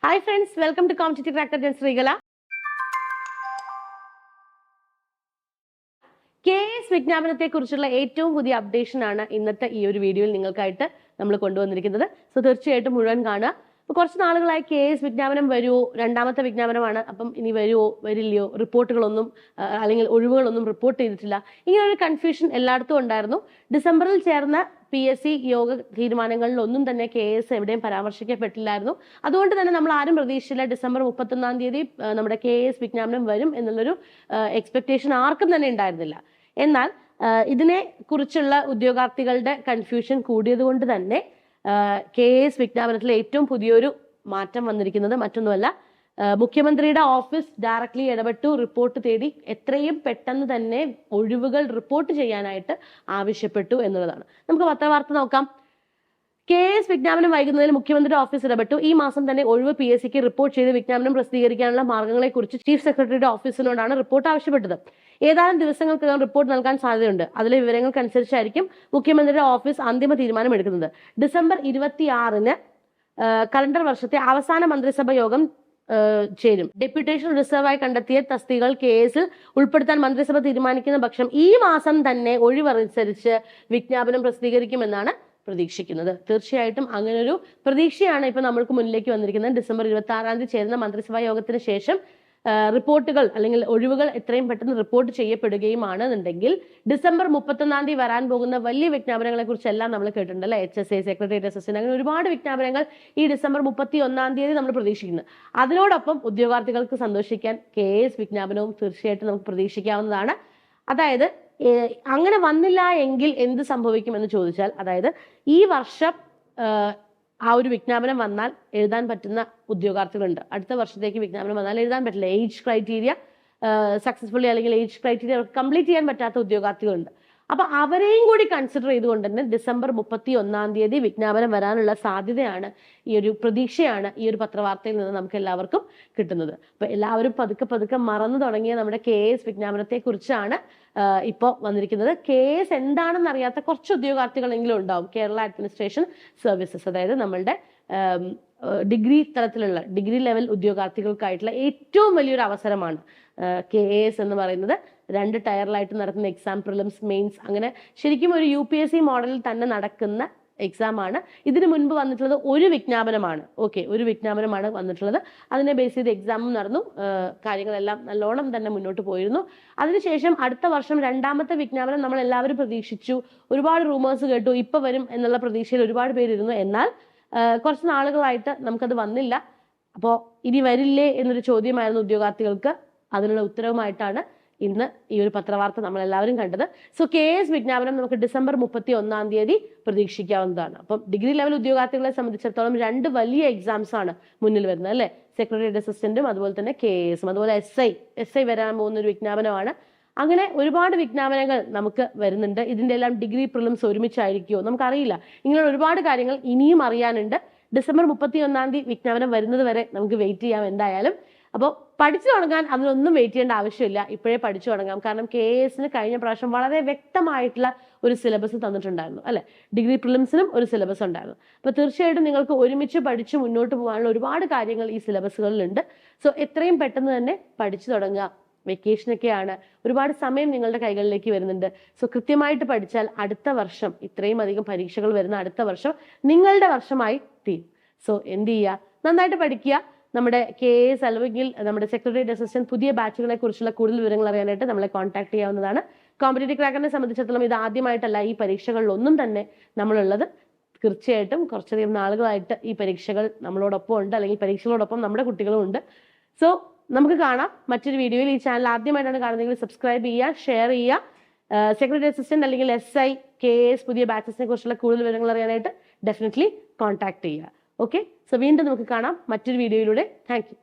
Hi friends, welcome to Competitive Cracker Gen Srigala. KS വിജ്ഞാപനത്തെ കുറിച്ചുള്ള ഏറ്റവും പുതിയ അപ്ഡേഷൻ ആണ് ഇന്നത്തെ ഈ ഒരു വീഡിയോയിൽ നിങ്ങൾക്കായിട്ട് നമ്മൾ കൊണ്ടുവന്നിരിക്കുന്നത്. സോ തീർച്ചയായിട്ടും മുഴുവൻ കാണുക. കുറച്ച് നാളുകളായി KS വിജ്ഞാപനം വരുമോ, രണ്ടാമത്തെ വിജ്ഞാപനമാണ്, അപ്പം ഇനി വരുമോ വരില്ലയോ, റിപ്പോർട്ടുകളൊന്നും അല്ലെങ്കിൽ ഒഴിവുകളൊന്നും റിപ്പോർട്ട് ചെയ്തിട്ടില്ല, ഇങ്ങനെ ഒരു കൺഫ്യൂഷൻ എല്ലായിടത്തും ഉണ്ടായിരുന്നു. ഡിസംബറിൽ ചേർന്ന PSC യോഗ തീരുമാനങ്ങളിലൊന്നും തന്നെ KS എവിടെയും പരാമർശിക്കപ്പെട്ടില്ലായിരുന്നു. അതുകൊണ്ട് തന്നെ നമ്മൾ ആരും പ്രതീക്ഷിച്ചില്ല ഡിസംബർ 31 തീയതി നമ്മുടെ KS വിജ്ഞാപനം വരും എന്നുള്ളൊരു എക്സ്പെക്ടേഷൻ ആർക്കും തന്നെ ഉണ്ടായിരുന്നില്ല. എന്നാൽ ഇതിനെ കുറിച്ചുള്ള ഉദ്യോഗാർത്ഥികളുടെ കൺഫ്യൂഷൻ കൂടിയത് കൊണ്ട് തന്നെ KS വിജ്ഞാപനത്തിലെ ഏറ്റവും പുതിയൊരു മാറ്റം വന്നിരിക്കുന്നത് മറ്റൊന്നുമല്ല, മുഖ്യമന്ത്രിയുടെ ഓഫീസ് ഡയറക്ട്ലി ഇടപെട്ടു, റിപ്പോർട്ട് തേടി എത്രയും പെട്ടെന്ന് തന്നെ ഒഴിവുകൾ റിപ്പോർട്ട് ചെയ്യാനായിട്ട് ആവശ്യപ്പെട്ടു എന്നുള്ളതാണ്. നമുക്ക് പത്രവാർത്ത നോക്കാം. KS വിജ്ഞാപനം വൈകുന്നതിന് മുഖ്യമന്ത്രിയുടെ ഓഫീസ് ഇടപെട്ടു. ഈ മാസം തന്നെ ഒഴിവ് PSCക്ക് റിപ്പോർട്ട് ചെയ്ത് വിജ്ഞാപനം പ്രസിദ്ധീകരിക്കാനുള്ള മാർഗങ്ങളെക്കുറിച്ച് ചീഫ് സെക്രട്ടറിയുടെ ഓഫീസിനോടാണ് റിപ്പോർട്ട് ആവശ്യപ്പെട്ടത്. ഏതാനും ദിവസങ്ങൾക്കകം റിപ്പോർട്ട് നൽകാൻ സാധ്യതയുണ്ട്. അതിലെ വിവരങ്ങൾക്കനുസരിച്ചായിരിക്കും മുഖ്യമന്ത്രിയുടെ ഓഫീസ് അന്തിമ തീരുമാനം എടുക്കുന്നത്. ഡിസംബർ 26-ന് കലണ്ടർ വർഷത്തെ അവസാന മന്ത്രിസഭ യോഗം ചേരും. ഡെപ്യൂട്ടേഷൻ റിസർവായി കണ്ടെത്തിയ തസ്തികകൾ KSൽ ഉൾപ്പെടുത്താൻ മന്ത്രിസഭ തീരുമാനിക്കുന്ന പക്ഷം ഈ മാസം തന്നെ ഒഴിവനുസരിച്ച് വിജ്ഞാപനം പ്രസിദ്ധീകരിക്കുമെന്നാണ് പ്രതീക്ഷിക്കുന്നത്. തീർച്ചയായിട്ടും അങ്ങനെ ഒരു പ്രതീക്ഷയാണ് ഇപ്പൊ നമ്മൾക്ക് മുന്നിലേക്ക് വന്നിരിക്കുന്നത്. ഡിസംബർ 26 ചേരുന്ന മന്ത്രിസഭാ യോഗത്തിന് ശേഷം റിപ്പോർട്ടുകൾ അല്ലെങ്കിൽ ഒഴിവുകൾ എത്രയും പെട്ടെന്ന് റിപ്പോർട്ട് ചെയ്യപ്പെടുകയുമാണെന്നുണ്ടെങ്കിൽ ഡിസംബർ 31 വരാൻ പോകുന്ന വലിയ വിജ്ഞാപനങ്ങളെ കുറിച്ചെല്ലാം നമ്മൾ കേട്ടിട്ടുണ്ട് അല്ലെ. HSA, സെക്രട്ടേറിയറ്റ് അസിസ്റ്റന്റ്, അങ്ങനെ ഒരുപാട് വിജ്ഞാപനങ്ങൾ ഈ ഡിസംബർ 31 നമ്മൾ പ്രതീക്ഷിക്കുന്നു. അതിനോടൊപ്പം ഉദ്യോഗാർത്ഥികൾക്ക് സന്തോഷിക്കാൻ KS വിജ്ഞാപനവും തീർച്ചയായിട്ടും നമുക്ക് പ്രതീക്ഷിക്കാവുന്നതാണ്. അതായത് അങ്ങനെ വന്നില്ല എങ്കിൽ എന്ത് സംഭവിക്കുമെന്ന് ചോദിച്ചാൽ, അതായത് ഈ വർഷം ആ ഒരു വിജ്ഞാപനം വന്നാൽ എഴുതാൻ പറ്റുന്ന ഉദ്യോഗാർത്ഥികളുണ്ട്. അടുത്ത വർഷത്തേക്ക് വിജ്ഞാപനം വന്നാൽ എഴുതാൻ പറ്റില്ല. ഏജ് ക്രൈറ്റീരിയ സക്സസ്ഫുള്ളി അല്ലെങ്കിൽ ഏജ് ക്രൈറ്റീരിയ കംപ്ലീറ്റ് ചെയ്യാൻ പറ്റാത്ത ഉദ്യോഗാർത്ഥികളുണ്ട്. അപ്പൊ അവരെയും കൂടി കൺസിഡർ ചെയ്തുകൊണ്ട് തന്നെ ഡിസംബർ 31 വിജ്ഞാപനം വരാനുള്ള സാധ്യതയാണ്, ഈ ഒരു പ്രതീക്ഷയാണ് ഈ ഒരു പത്രവാർത്തയിൽ നിന്ന് നമുക്ക് എല്ലാവർക്കും കിട്ടുന്നത്. അപ്പൊ എല്ലാവരും പതുക്കെ മറന്നു തുടങ്ങിയ നമ്മുടെ KS വിജ്ഞാപനത്തെ കുറിച്ചാണ് ഇപ്പോൾ വന്നിരിക്കുന്നത്. KS എന്താണെന്ന് അറിയാത്ത കുറച്ച് ഉദ്യോഗാർത്ഥികളെങ്കിലും ഉണ്ടാവും. കേരള അഡ്മിനിസ്ട്രേഷൻ സർവീസസ്, അതായത് നമ്മളുടെ ഡിഗ്രി തലത്തിലുള്ള ഡിഗ്രി ലെവൽ ഉദ്യോഗാർത്ഥികൾക്കായിട്ടുള്ള ഏറ്റവും വലിയൊരു അവസരമാണ് KS എന്ന് പറയുന്നത്. 2 ടയറിലായിട്ട് നടക്കുന്ന എക്സാം, പ്രിലിംസ്, മെയിൻസ്, അങ്ങനെ ശരിക്കും ഒരു UPSC മോഡലിൽ തന്നെ നടക്കുന്ന എക്സാം ആണ്. ഇതിനു മുൻപ് വന്നിട്ടുള്ളത് ഒരു വിജ്ഞാപനമാണ്. ഒരു വിജ്ഞാപനമാണ് വന്നിട്ടുള്ളത്. അതിനെ ബേസ് ചെയ്ത് എക്സാമും നടന്നു, കാര്യങ്ങളെല്ലാം നല്ലോണം തന്നെ മുന്നോട്ട് പോയിരുന്നു. അതിനുശേഷം അടുത്ത വർഷം രണ്ടാമത്തെ വിജ്ഞാപനം നമ്മൾ എല്ലാവരും പ്രതീക്ഷിച്ചു, ഒരുപാട് റൂമേഴ്സ് കേട്ടു, ഇപ്പൊ വരും എന്നുള്ള പ്രതീക്ഷയിൽ ഒരുപാട് പേരിരുന്നു. എന്നാൽ കുറച്ച് നാളുകളായിട്ട് നമുക്കത് വന്നില്ല. അപ്പോൾ ഇനി വരില്ലേ എന്നൊരു ചോദ്യമായിരുന്നു ഉദ്യോഗാർത്ഥികൾക്ക്. അതിനുള്ള ഉത്തരവുമായിട്ടാണ് ഇന്ന് ഈ ഒരു പത്രവാർത്ത നമ്മൾ എല്ലാവരും കണ്ടത്. സോ KS വിജ്ഞാപനം നമുക്ക് ഡിസംബർ 31 പ്രതീക്ഷിക്കാവുന്നതാണ്. അപ്പം ഡിഗ്രി ലെവൽ ഉദ്യോഗാർത്ഥികളെ സംബന്ധിച്ചിടത്തോളം 2 വലിയ എക്സാംസ് ആണ് മുന്നിൽ വരുന്നത് അല്ലെ. സെക്രട്ടേറിയറ്റ് അസിസ്റ്റന്റും അതുപോലെ തന്നെ KSും, അതുപോലെ SI വരാൻ പോകുന്ന ഒരു വിജ്ഞാപനമാണ്. അങ്ങനെ ഒരുപാട് വിജ്ഞാപനങ്ങൾ നമുക്ക് വരുന്നുണ്ട്. ഇതിന്റെ എല്ലാം ഡിഗ്രി പ്രിലിംസ് ഒരുമിച്ചായിരിക്കുമോ നമുക്കറിയില്ല. ഇങ്ങനെ ഒരുപാട് കാര്യങ്ങൾ ഇനിയും അറിയാനുണ്ട്. ഡിസംബർ 31 വിജ്ഞാപനം വരുന്നത് വരെ നമുക്ക് വെയിറ്റ് ചെയ്യാം എന്തായാലും. അപ്പോൾ പഠിച്ചു തുടങ്ങാൻ അതിനൊന്നും വെയിറ്റ് ചെയ്യേണ്ട ആവശ്യമില്ല, ഇപ്പോഴേ പഠിച്ചു തുടങ്ങാം. കാരണം KSന് കഴിഞ്ഞ പ്രാവശ്യം വളരെ വ്യക്തമായിട്ടുള്ള ഒരു സിലബസ് തന്നിട്ടുണ്ടായിരുന്നു അല്ലെ. ഡിഗ്രി പ്രിലിംസിനും ഒരു സിലബസ് ഉണ്ടായിരുന്നു. അപ്പൊ തീർച്ചയായിട്ടും നിങ്ങൾക്ക് ഒരുമിച്ച് പഠിച്ച് മുന്നോട്ട് പോകാനുള്ള ഒരുപാട് കാര്യങ്ങൾ ഈ സിലബസുകളിലുണ്ട്. സോ എത്രയും പെട്ടെന്ന് തന്നെ പഠിച്ചു തുടങ്ങുക. വെക്കേഷനൊക്കെയാണ്, ഒരുപാട് സമയം നിങ്ങളുടെ കൈകളിലേക്ക് വരുന്നുണ്ട്. സോ കൃത്യമായിട്ട് പഠിച്ചാൽ അടുത്ത വർഷം, ഇത്രയും അധികം പരീക്ഷകൾ വരുന്ന അടുത്ത വർഷം നിങ്ങളുടെ വർഷമായി തീരും. സോ എന്ത് ചെയ്യുക, നന്നായിട്ട് പഠിക്കുക. നമ്മുടെ KS അല്ലെങ്കിൽ നമ്മുടെ സെക്രട്ടേറിയറ്റ് അസിസ്റ്റന്റ് പുതിയ ബാച്ചുകളെ കുറിച്ചുള്ള കൂടുതൽ വിവരങ്ങൾ അറിയാനായിട്ട് നമ്മളെ കോൺടാക്ട് ചെയ്യാവുന്നതാണ്. കോമ്പറ്റേറ്റീവ് ക്രാക്കറിനെ സംബന്ധിച്ചിടത്തോളം ഇത് ആദ്യമായിട്ടല്ല ഈ പരീക്ഷകളിലൊന്നും തന്നെ നമ്മളുള്ളത്. തീർച്ചയായിട്ടും കുറച്ചധികം നാളുകളായിട്ട് ഈ പരീക്ഷകൾ നമ്മളോടൊപ്പം ഉണ്ട്, അല്ലെങ്കിൽ പരീക്ഷകളോടൊപ്പം നമ്മുടെ കുട്ടികളും ഉണ്ട്. സോ നമുക്ക് കാണാം മറ്റൊരു വീഡിയോയിൽ. ഈ ചാനൽ ആദ്യമായിട്ടാണ് കാണുന്നതെങ്കിൽ സബ്സ്ക്രൈബ് ചെയ്യുക, ഷെയർ ചെയ്യുക. സെക്രട്ടറി അസിസ്റ്റന്റ് അല്ലെങ്കിൽ SI, KS പുതിയ ബാച്ചസിനെ കുറിച്ചുള്ള കൂടുതൽ വിവരങ്ങൾ അറിയാനായിട്ട് ഡെഫിനറ്റ്ലി കോൺടാക്ട് ചെയ്യുക. ഓക്കെ, സോ വീണ്ടും നമുക്ക് കാണാം മറ്റൊരു വീഡിയോയിലൂടെ. Thank you.